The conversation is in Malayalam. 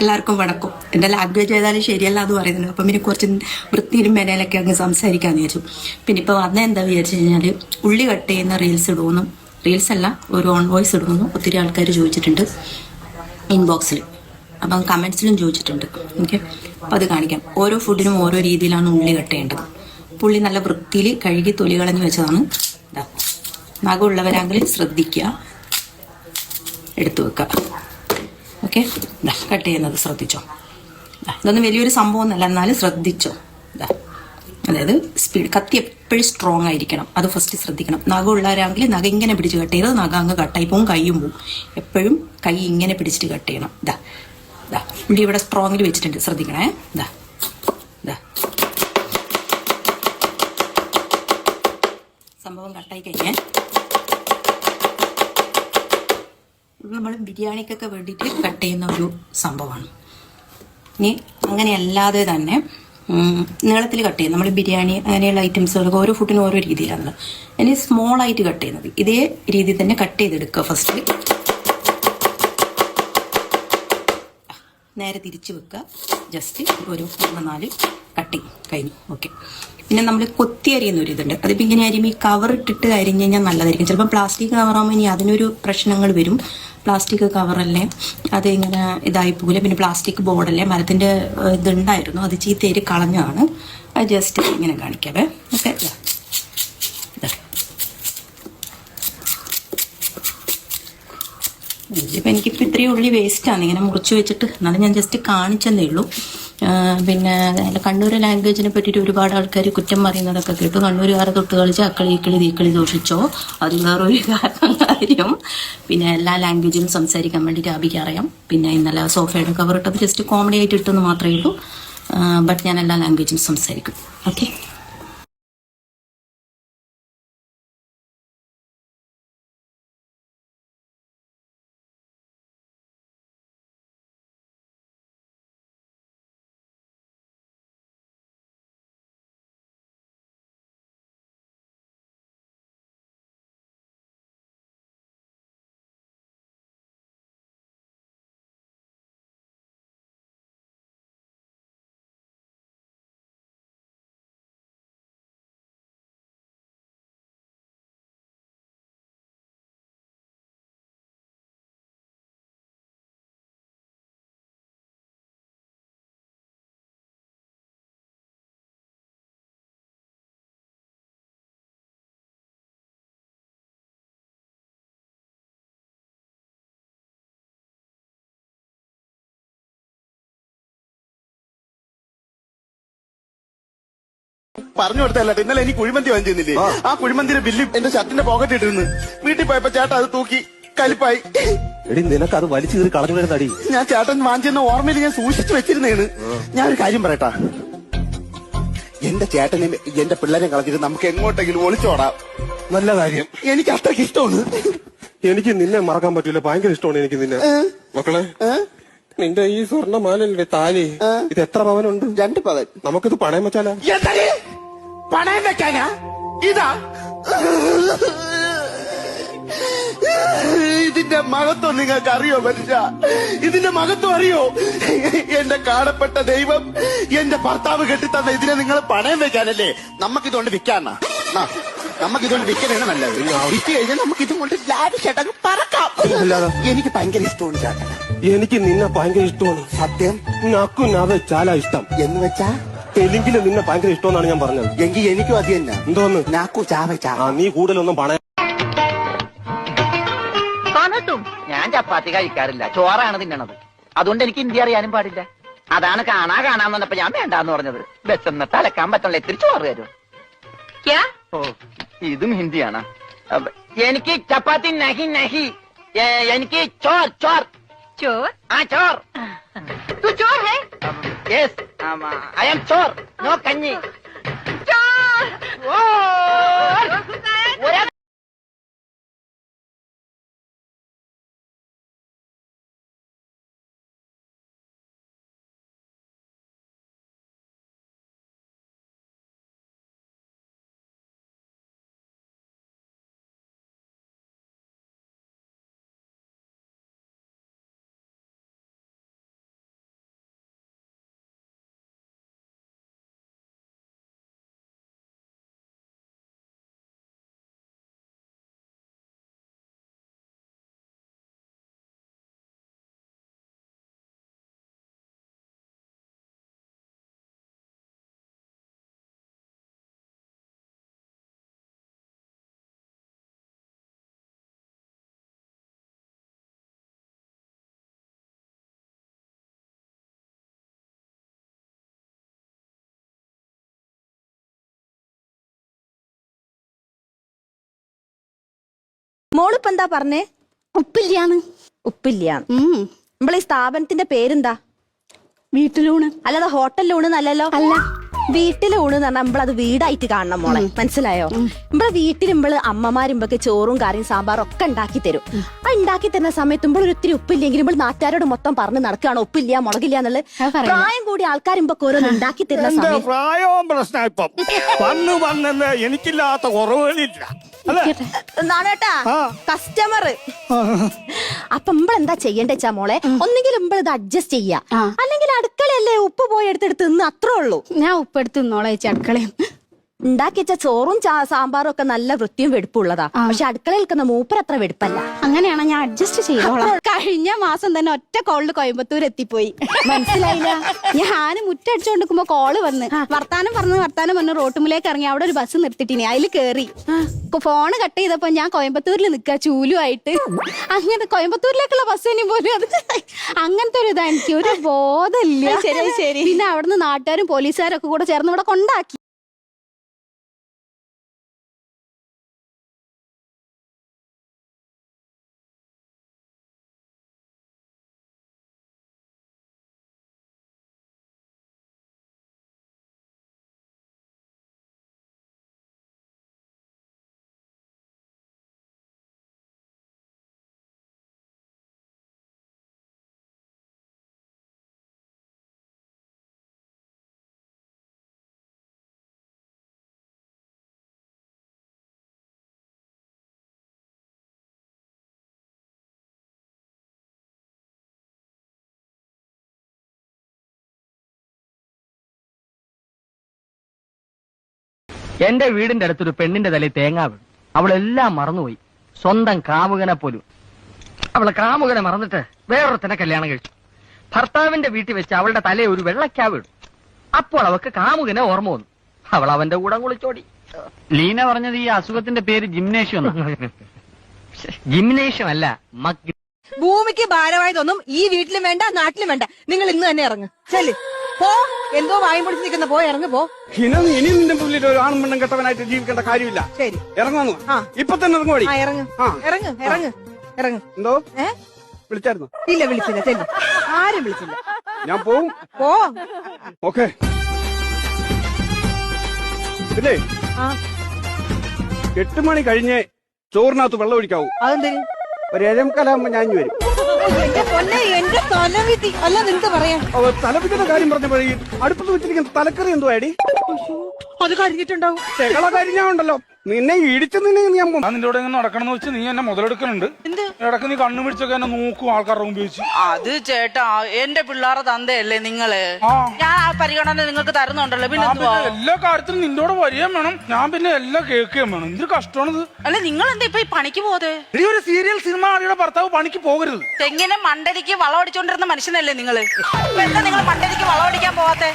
എല്ലാവർക്കും വണക്കം. എൻ്റെ ലാംഗ്വേജ് ഏതായാലും ശരിയല്ല എന്ന് പറയുന്നത്. അപ്പം പിന്നെ കുറച്ച് വൃത്തിയിലും മെനയിലൊക്കെ അങ്ങ് സംസാരിക്കാമെന്ന് വിചാരിച്ചു. പിന്നെ ഇപ്പോൾ വന്ന എന്താ വിചാരിച്ചു കഴിഞ്ഞാൽ ഉള്ളി കട്ട് ചെയ്യുന്ന റീൽസ് ഇടുമെന്നും, റീൽസ് അല്ല ഒരു ഓൺ വോയിസ് ഇടുമെന്നും ഒത്തിരി ആൾക്കാർ ചോദിച്ചിട്ടുണ്ട് ഇൻബോക്സിൽ. അപ്പം കമൻസിലും ചോദിച്ചിട്ടുണ്ട്. ഓക്കെ, അപ്പം അത് കാണിക്കാം. ഓരോ ഫുഡിനും ഓരോ രീതിയിലാണ് ഉള്ളി കട്ട് ചെയ്യേണ്ടത്. പുള്ളി നല്ല വൃത്തിയിൽ കഴുകി തൊലി കളഞ്ഞ് വെച്ചതാണ്. നഖമുള്ളവരാണെങ്കിൽ ശ്രദ്ധിക്കുക, എടുത്തു വെക്കുക. ഓക്കെ, കട്ട് ചെയ്യുന്നത് ശ്രദ്ധിച്ചോ. ഇതൊന്നും വലിയൊരു സംഭവം ഒന്നല്ല, എന്നാലും ശ്രദ്ധിച്ചോ. അതായത് സ്പീഡ്, കത്തി എപ്പോഴും സ്ട്രോങ് ആയിരിക്കണം, അത് ഫസ്റ്റ് ശ്രദ്ധിക്കണം. നഖം ഉള്ളവരാണെങ്കിൽ നഖം ഇങ്ങനെ പിടിച്ച് കട്ട് ചെയ്തത് നഖം അങ്ങ് കട്ടായി പോവും, കൈയും പോവും. എപ്പോഴും കൈ ഇങ്ങനെ പിടിച്ചിട്ട് കട്ട് ചെയ്യണം. ഉള്ളി ഇവിടെ സ്ട്രോങ്ങിൽ വെച്ചിട്ടുണ്ട്, ശ്രദ്ധിക്കണേ. സംഭവം കട്ടായി കഴിഞ്ഞാൽ നമ്മൾ ബിരിയാണിക്കൊക്കെ വേണ്ടിയിട്ട് കട്ട് ചെയ്യുന്ന ഒരു സംഭവമാണ്. ഇനി അങ്ങനെയല്ലാതെ തന്നെ നീളത്തിൽ കട്ട് ചെയ്യും. നമ്മൾ ബിരിയാണി അങ്ങനെയുള്ള ഐറ്റംസുകളൊക്കെ ഓരോ ഫുഡിനും ഓരോ രീതിയിലാണ്. ഇനി സ്മോൾ ആയിട്ട് കട്ട് ചെയ്യുന്നത് ഇതേ രീതിയിൽ തന്നെ കട്ട് ചെയ്തെടുക്കുക. ഫസ്റ്റ് നേരെ തിരിച്ചു വെക്കുക. ജസ്റ്റ് ഒരു 3-4 കട്ടിങ് കഴിഞ്ഞു. ഓക്കെ, പിന്നെ നമ്മൾ കൊത്തി അരിയുന്ന ഒരു ഇതുണ്ട്. അതിപ്പോൾ ഇങ്ങനെ അരിയുമ്പോൾ ഈ കവർ ഇട്ടിട്ട് അരിഞ്ഞ് കഴിഞ്ഞാൽ നല്ലതായിരിക്കും. ചിലപ്പോൾ പ്ലാസ്റ്റിക് കവറാകുമ്പോൾ ഇനി അതിനൊരു പ്രശ്നങ്ങൾ വരും. പ്ലാസ്റ്റിക് കവറല്ലേ, അത് ഇങ്ങനെ ഇതായി പോകില്ല. പിന്നെ പ്ലാസ്റ്റിക് ബോർഡല്ലേ, മരത്തിൻ്റെ ഇതുണ്ടായിരുന്നു, അത് ചീത്തേരി കളഞ്ഞതാണ്. അത് ജസ്റ്റ് ഇങ്ങനെ കാണിക്കാവേ. ഓക്കെ, ഇതിപ്പോൾ എനിക്കിപ്പോൾ ഇത്രയും ഉള്ളി വേസ്റ്റാണ് ഇങ്ങനെ മുറിച്ച് വെച്ചിട്ട്, എന്നാലും ഞാൻ ജസ്റ്റ് കാണിച്ചെന്നേ ഉള്ളൂ. പിന്നെ കണ്ണൂർ ലാംഗ്വേജിനെ പറ്റിയിട്ട് ഒരുപാട് ആൾക്കാർ കുറ്റം പറയുന്നതൊക്കെ കേട്ടു. കണ്ണൂരുകാരെ തൊട്ട് കളിച്ച് അക്കളി ഇക്കളി തീക്കളി ദോഷിച്ചോ, അത് വേറൊരു കാര്യം. പിന്നെ എല്ലാ ലാംഗ്വേജിലും സംസാരിക്കാൻ വേണ്ടിയിട്ട് അബിക്ക് അറിയാം. പിന്നെ ഇന്നലെ സോഫയുടെ കവർ ഇട്ടത് ജസ്റ്റ് കോമഡി ആയിട്ട് ഇട്ടെന്ന് മാത്രമേ ഉള്ളൂ. ബട്ട് ഞാൻ എല്ലാ ലാംഗ്വേജിലും സംസാരിക്കും. ഓക്കെ, പറഞ്ഞു കൊടുത്തല്ല. ഇന്നലെ എനിക്ക് കുഴിമന്തി വാങ്ങിച്ചിരുന്നില്ലേ, ആ കുഴിമന്തിയുടെ ബില്ല് എന്റെ ഷർട്ടിന്റെ പോക്കറ്റ് ഇട്ടിരുന്നു. വീട്ടിൽ പോയപ്പോ ചേട്ടൻ അത് തൂക്കി കലിപ്പായി. എടി നിനക്ക് അത് വലിച്ചു കീറി കളഞ്ഞു വരുന്നടി. ഞാൻ ചേട്ടൻ വാങ്ങിച്ചെന്ന ഓർമ്മയിൽ ഞാൻ സൂക്ഷിച്ചു വെച്ചിരുന്നേന്ന്. ഞാനൊരു കാര്യം പറയട്ടാ, എന്റെ ചേട്ടനെയും എന്റെ പിള്ളേരെയും കളഞ്ഞിട്ട് നമുക്ക് എങ്ങോട്ടെങ്കിലും ഒളിച്ചോടാം. നല്ല കാര്യം. എനിക്ക് അത്രയ്ക്ക് ഇഷ്ടമാണ്. എനിക്ക് നിന്നെ മറക്കാൻ പറ്റൂല, ഭയങ്കര ഇഷ്ടമാണ് എനിക്ക് നിന്നെ. മക്കളെ, നിന്റെ ഈ സ്വർണ്ണമാലല്ലേ താലി, ഇത് എത്ര പവനുണ്ട്? 2 പവൻ. നമുക്കിത് പണയം വെച്ചാലോ? പണയം വെക്കാനാ? ഇതാ ഇതിന്റെ മഹത്വം നിങ്ങൾക്ക് അറിയോ മനുഷ്യ? ഇതിന്റെ മഹത്വം അറിയോ? എന്റെ കാണപ്പെട്ട ദൈവം എന്റെ ഭർത്താവ് കെട്ടിത്തന്ന ഇതിനെ നിങ്ങൾ പണയം വെക്കാനല്ലേ? നമുക്കിതുകൊണ്ട് വിൽക്കാനാ? നമുക്കിതുകൊണ്ട് വിൽക്കാനാണ് നല്ലത്. വിറ്റ് കഴിഞ്ഞാൽ നമുക്ക് ഇതും കൊണ്ട് ലാഭിച്ചേട്ടങ്ങ് പറക്കാം. എനിക്ക് ഭയങ്കര ഇഷ്ടമാണ് ചേട്ടൻ. എനിക്ക് നിന്നെ ഭയങ്കര ഇഷ്ടമാണ്. സത്യം? നക്കു നവ ചാല ഇഷ്ടം. എന്ന് വെച്ചാ തെലുങ്കില് നിന്നെ ഭയങ്കര ഇഷ്ടമെന്നാണ് ഞാൻ പറഞ്ഞത്. എങ്കിൽ എനിക്കും അത് തന്നെ. എന്തോന്ന്? നാക്കു ചാവ ചാ. നീ കൂടുതലൊന്നും പണയം. ഞാൻ ചപ്പാത്തി കഴിക്കാറില്ല, ചോറാണ് തിന്നണത്. അതുകൊണ്ട് എനിക്ക് ഹിന്ദി അറിയാനും പാടില്ല. അതാണ് കാണാന്ന് പറഞ്ഞപ്പോ ഞാൻ വേണ്ടാന്ന് പറഞ്ഞത്. ബസ് എന്നിട്ട് അലക്കാൻ പറ്റുള്ള ഇത്തിരി ചോറ് തരും. ഓ, ഇതും ഹിന്ദിയാണ്. എനിക്ക് ചപ്പാത്തി നഹി നഹി, എനിക്ക് ചോർ ചോർ ചോർ. ആ ചോർ. तू चोर है? Yes, I am चोर. No कन्नी. चोर. മോളിപ്പോ എന്താ പറഞ്ഞേ? ഉപ്പില്ലാന്ന്. ഉപ്പില്ലാന്ന്. നമ്മളെ ഈ സ്ഥാപനത്തിന്റെ പേരെന്താ? വീട്ടിലൂണ്. അല്ലാതെ ഹോട്ടലിലൂണ് നല്ലല്ലോ. അല്ല, വീട്ടിലൂണ് എന്ന് പറഞ്ഞാൽ നമ്മളത് വീടായിട്ട് കാണണം മോളെ, മനസ്സിലായോ? നമ്മളെ വീട്ടിൽ നമ്മള് അമ്മമാരുമ്പൊക്കെ ചോറും കറിയും സാമ്പാറും ഒക്കെ ഉണ്ടാക്കി തരും. ആ ഉണ്ടാക്കി തരുന്ന സമയത്ത് നമ്മൾ ഒത്തിരി ഉപ്പില്ലെങ്കിൽ നമ്മൾ നാട്ടുകാരോട് മൊത്തം പറഞ്ഞ് നടക്കുകയാണ് ഉപ്പില്ല മുളകില്ല എന്നുള്ളത്. പ്രായം കൂടി ആൾക്കാരുമ്പൊക്കെ ഓരോന്ന് ഉണ്ടാക്കി തരുന്ന സമയം പ്രായവും പ്രശ്നം ഇപ്പം വന്നെന്ന് എനിക്കില്ലാത്ത കുറവുകളില്ല. നാണേട്ടാ കസ്റ്റമർ. അപ്പൊ നമ്മളെന്താ ചെയ്യണ്ടെച്ചാ മോളെ, ഒന്നെങ്കിൽ നമ്മളിത് അഡ്ജസ്റ്റ് ചെയ്യാ, അല്ലെങ്കിൽ അടുക്കളയല്ലേ ഉപ്പ് പോയി എടുത്തെടുത്ത് തിന്ന്, അത്രേ ഉള്ളൂ. ഞാൻ ഉപ്പെടുത്ത് നിന്നോളെ ചേച്ചി അടുക്കളയും. ഉണ്ടാക്കി വെച്ച ചോറും സാമ്പാറും ഒക്കെ നല്ല വൃത്തിയും വെടുപ്പുള്ളതാ. പക്ഷെ അടുക്കളയിൽ നിൽക്കുന്ന മൂപ്പർ അത്ര വെടുപ്പല്ല. അങ്ങനെയാണ്, ഞാൻ അഡ്ജസ്റ്റ് ചെയ്തോളാം. കഴിഞ്ഞ മാസം തന്നെ ഒറ്റ കോളില് കോയമ്പത്തൂർ എത്തിപ്പോയി. മനസ്സിലായില്ല? ഞാൻ മുറ്റടിച്ചോണ്ടിരിക്കുമ്പോ കോള് വന്ന് വർത്താനം പറഞ്ഞ് റോട്ടുമിലേക്ക് ഇറങ്ങി. അവിടെ ഒരു ബസ് നിർത്തിട്ടിനി, അതിൽ കേറി. ഫോണ് കട്ട് ചെയ്തപ്പോ ഞാൻ കോയമ്പത്തൂരിൽ നിക്ക ചൂലുമായിട്ട്. അങ്ങനെ കോയമ്പത്തൂരിലേക്കുള്ള ബസ് ഇനി പോലും അത് അങ്ങനത്തെ ഒരു ഇതാ. എനിക്ക് ഒരു ബോധമില്ല. ശരി. പിന്നെ അവിടുന്ന് നാട്ടുകാരും പോലീസുകാരും ഒക്കെ കൂടെ ചേർന്ന് ഇവിടെ കൊണ്ടാക്കി. എന്റെ വീടിന്റെ അടുത്തൊരു പെണ്ണിന്റെ തലയിൽ തേങ്ങ വീണു. അവളെല്ലാം മറന്നുപോയി, സ്വന്തം കാമുകനെ പോലും. അവളെ കാമുകനെ മറന്നിട്ട് വേറൊരുത്തനെ കല്യാണം കഴിച്ചു. ഭർത്താവിന്റെ വീട്ടിൽ വെച്ച് അവളുടെ തലയിൽ ഒരു വെള്ളക്കാവ് വീണു. അപ്പോൾ അവൾക്ക് കാമുകനെ ഓർമ്മ വന്നു. അവൾ അവന്റെ കൂടെ കുളിച്ചോടി. ലീന പറഞ്ഞത് ഈ അസുഖത്തിന്റെ പേര് ജിംനേഷ്യം. ജിംനേഷ്യം അല്ല, ഭൂമിക്ക് ഭാരമായതൊന്നും ഈ വീട്ടിലും വേണ്ട നാട്ടിലും വേണ്ട. നിങ്ങൾ ഇന്ന് തന്നെ ഇറങ്ങ്. ചെല്ല് പോ. എന്തോ വായും പൊടിച്ച് നിൽക്കുന്ന പോ, ഇറങ്ങ് പോ. ഇനി നിന്റെ മുന്നിൽ ഒരു ആണും പെണ്ണും കെട്ടവനായിട്ട് ജീവിക്കേണ്ട കാര്യമില്ല. ശരി, ഇറങ്ങുന്നു. ഇപ്പൊ തന്നെ ഇറങ്ങുവാടി. ഇറങ്ങ് ഇറങ്ങ് ഇറങ്ങ് ഇറങ്ങ്. എന്തോ വിളിച്ചായിരുന്നു? ഇല്ല, വിളിച്ചില്ല. ചെല്ല്. ആരും വിളിച്ചില്ല. ഞാൻ പോവും. പോ. ഓക്കെ. പിന്നെ 8 മണി കഴിഞ്ഞ് ചോറിനകത്ത് വെള്ളം ഒഴിക്കാവൂ. അതെന്തിന്? ഒരു 7:15 ഞാൻ വരും. എന്റെ പൊന്നെ, എന്റെ തലവിധി. അല്ല നിനക്ക് പറയാം. തലപ്പിന്റെ കാര്യം പറഞ്ഞപ്പോ ഈ അടുപ്പത്ത് വെച്ചിരിക്കുന്ന തലക്കറി എന്തോ ആടി? അത് കഴിഞ്ഞിട്ടുണ്ടാവും. ചെകള കരിഞ്ഞാണ്ടല്ലോ. നിന്നെ ഇടിച്ചു നിന്നെ ഞാൻ നിന്റെ കൂടെ ഇങ്ങനെ നടക്കണമെന്ന് വെച്ച് നീ എന്നെ മുതലെടുക്കുന്നുണ്ട്. ഇടക്ക് നീ കണ്ണു പിടിച്ചൊക്കെ എന്നെ നോക്കും ആൾക്കാരുടെ മുമ്പ് വെച്ച്. അത് ചേട്ടാ, എന്റെ പിള്ളേരെ തന്തയല്ലേ നിങ്ങള്. ഞാൻ ആ പരിഗണന നിങ്ങൾക്ക് തരുന്നുണ്ടല്ലോ. പിന്നെ എല്ലാ കാര്യത്തിലും നിന്നോട് വരികയും വേണം, ഞാൻ പിന്നെ എല്ലാം കേൾക്കുകയും വേണം. എന്തൊരു കഷ്ടമാണിത്. അല്ല, നിങ്ങൾ എന്താ ഇപ്പൊ ഈ പണിക്ക് പോകെ? ഈ ഒരു സീരിയൽ സിനിമ ആളിയുടെ ഭർത്താവ് പണിക്ക് പോകരുത്. തെങ്ങിനെ മണ്ടരിക്ക് വളമടിച്ചോണ്ടിരുന്ന മനുഷ്യനല്ലേ നിങ്ങള്. എന്താ നിങ്ങൾ മണ്ടരിക്ക് വളമടിക്കാൻ പോവാത്തെ?